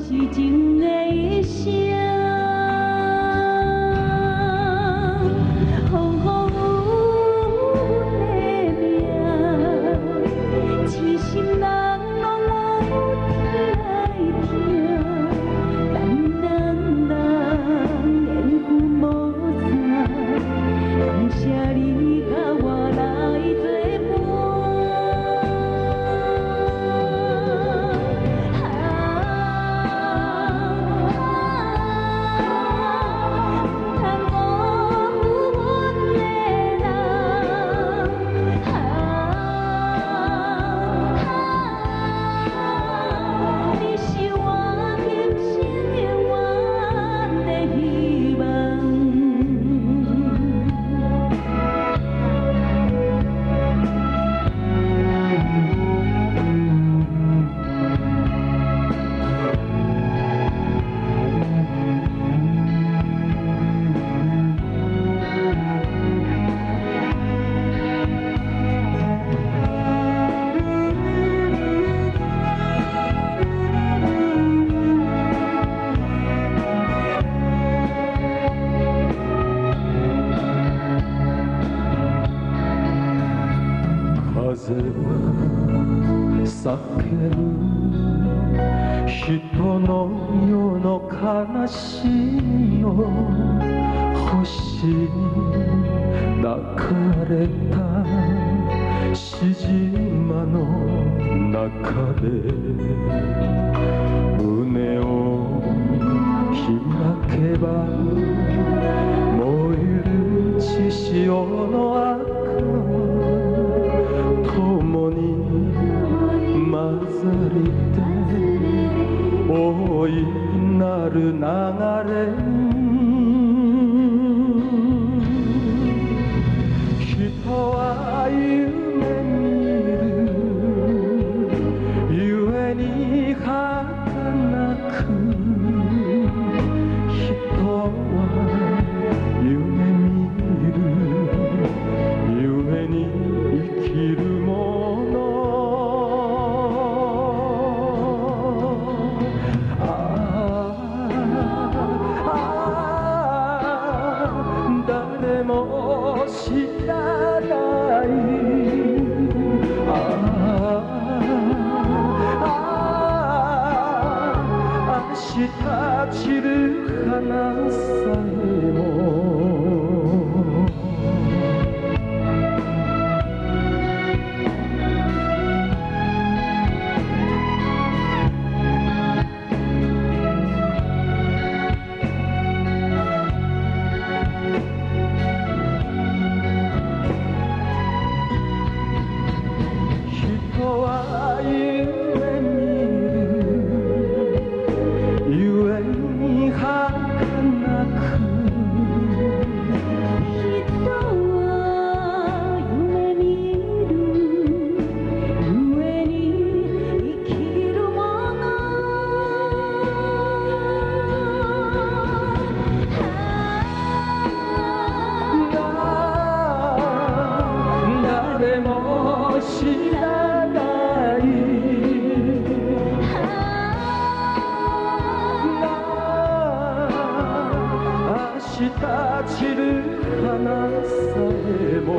是情的一声，风风雨雨的命，痴心人拢来听，咱两人缘分无散，感谢你甲我来作風は叫ぶ人の世の悲しみを星に抱かれた獅子島の中で胸を開けば燃える血潮の赤共に混ざりて大いなる流れ人は夢見るゆえに儚く人は夢見るゆえに生きるもの誰も知らない明日散る花さえも人は夢見るゆえに儚く人は夢見るゆえに生きるもの誰も知らない明日散る花さえも